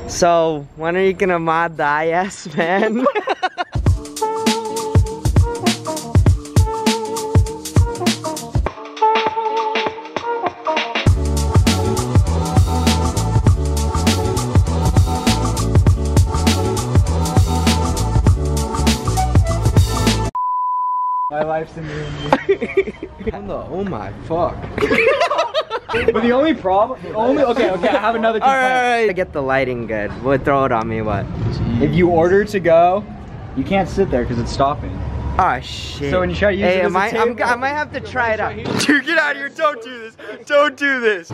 So, when are you gonna mod the IS, man? My life's in the Oh my fuck. But the only problem, okay, I have another complaint. Alright, get the lighting good. We'll throw it on me, what? If you order to go, you can't sit there because it's stopping. Oh shit. So when you try to use it as a table, I might have to try it out. Dude, get out of here, don't do this. Don't do this.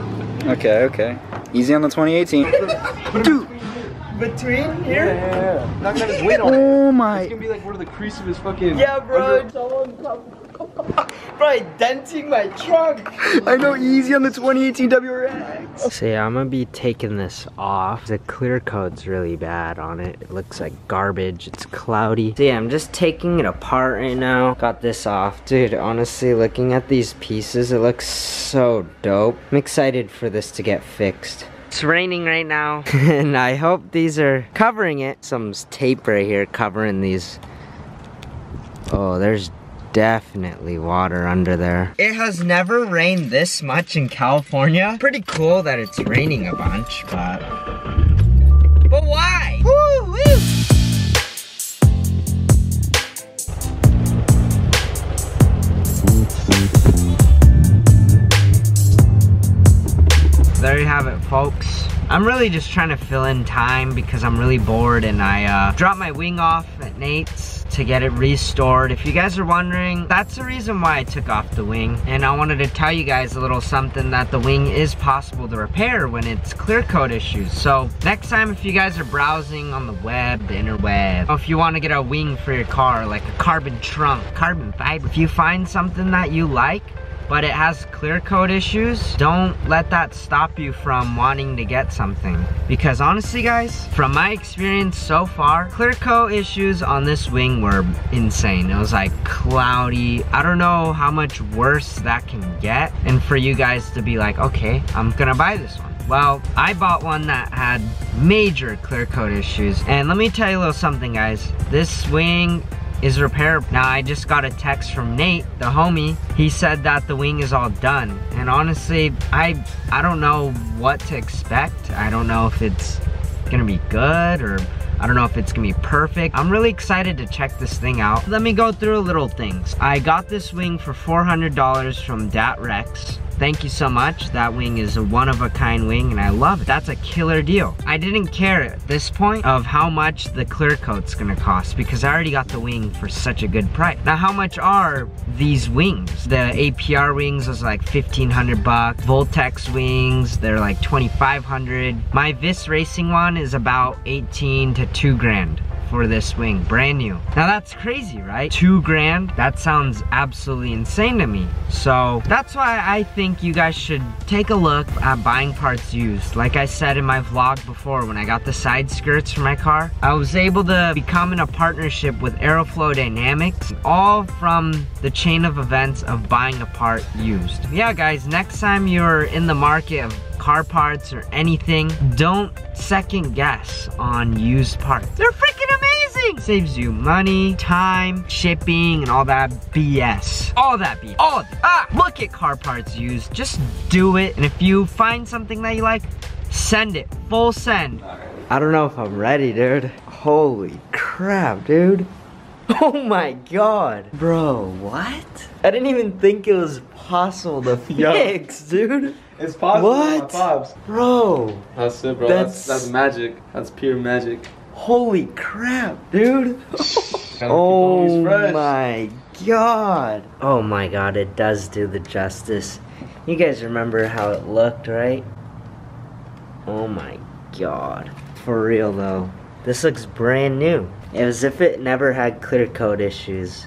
Okay. Easy on the 2018. Dude. Between here? Yeah. Not gonna his weight on it. Oh my. It's gonna be like one of the crease of his fucking. Yeah, bro. Bro, denting my trunk. I know, easy on the 2018 WRX. So yeah, I'm gonna be taking this off. The clear coat's really bad on it. It looks like garbage. It's cloudy. So yeah, I'm just taking it apart right now. Got this off. Dude, honestly, looking at these pieces, it looks so dope. I'm excited for this to get fixed. It's raining right now, and I hope these are covering it. Some tape right here covering these. Oh, there's definitely water under there. It has never rained this much in California. Pretty cool that it's raining a bunch, but why? Woo, woo. There you have it, folks. I'm really just trying to fill in time because I'm really bored, and I dropped my wing off at Nate's to get it restored. If you guys are wondering, that's the reason why I took off the wing. And I wanted to tell you guys a little something, that the wing is possible to repair when it's clear coat issues. So next time, if you guys are browsing on the web, the interweb, if you want to get a wing for your car, like a carbon trunk, carbon fiber, if you find something that you like, but it has clear coat issues, don't let that stop you from wanting to get something. Because honestly guys, from my experience so far, clear coat issues on this wing were insane. It was like cloudy. I don't know how much worse that can get. And for you guys to be like, okay, I'm gonna buy this one. Well, I bought one that had major clear coat issues. And let me tell you a little something guys. This wing is repairable. Now I just got a text from Nate, the homie. He said that the wing is all done. And honestly, I don't know what to expect. I don't know if it's gonna be good, or I don't know if it's gonna be perfect. I'm really excited to check this thing out. Let me go through little things. I got this wing for $400 from Dat Rex. Thank you so much. That wing is a one-of-a-kind wing, and I love it. That's a killer deal. I didn't care at this point of how much the clear coat's gonna cost, because I already got the wing for such a good price. Now, how much are these wings? The APR wings was like 1,500 bucks. Voltex wings, they're like 2,500. My Vis Racing one is about 18 to 2 grand. For this wing, brand new. Now that's crazy, right? 2 grand, that sounds absolutely insane to me. So that's why I think you guys should take a look at buying parts used. Like I said in my vlog before, when I got the side skirts for my car, I was able to become in a partnership with Aeroflow Dynamics, all from the chain of events of buying a part used. Yeah guys, next time you're in the market of car parts or anything, don't second guess on used parts. They're freaking amazing! Saves you money, time, shipping, and all that BS. All that BS. All of it. Look at car parts used. Just do it. And if you find something that you like, send it. Full send. I don't know if I'm ready, dude. Holy crap, dude. Oh my god. Bro, what? I didn't even think it was possible to fix, dude. It's possible. What? Pops. Bro. That's it, bro. That's magic. That's pure magic. Holy crap, dude. Oh my god. Oh my god, it does do the justice. You guys remember how it looked, right? Oh my god. For real though. This looks brand new. As if it never had clear coat issues.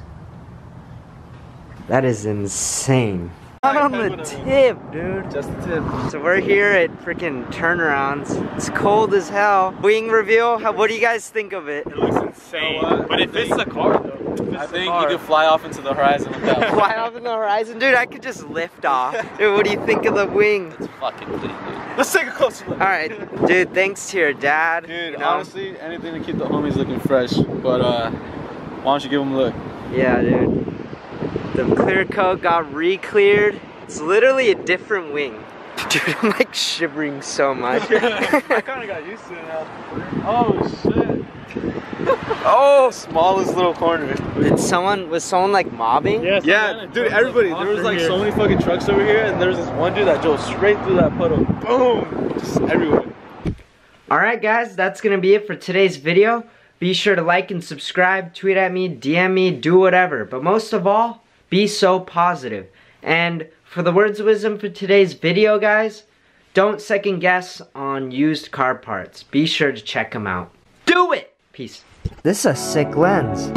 That is insane. Not on the tip, dude. Just the tip. So we're here at freaking turnarounds. It's cold as hell. Wing reveal. What do you guys think of it? It looks insane. But it fits the car though. I think you could fly off into the horizon with that. Fly off in the horizon, dude. I could just lift off. Dude, what do you think of the wing? It's fucking clean, dude. Let's take a closer look. All right, dude. Thanks to your dad. Dude, you know? honestly, anything to keep the homies looking fresh. But why don't you give them a look? Yeah, dude. The clear coat got re-cleared. It's literally a different wing. Dude, I'm like shivering so much. I kind of got used to it now. Oh shit. Oh, Smallest little corner. was someone like mobbing? Yes, Yeah, dude, everybody. There was like so many fucking trucks over here, and there's this one dude that drove straight through that puddle. Boom! Just everywhere. Alright guys, that's gonna be it for today's video. Be sure to like and subscribe, tweet at me, DM me, do whatever. But most of all, be so positive. And for the words of wisdom for today's video, guys, don't second guess on used car parts. Be sure to check them out. Do it! Peace. This is a sick lens.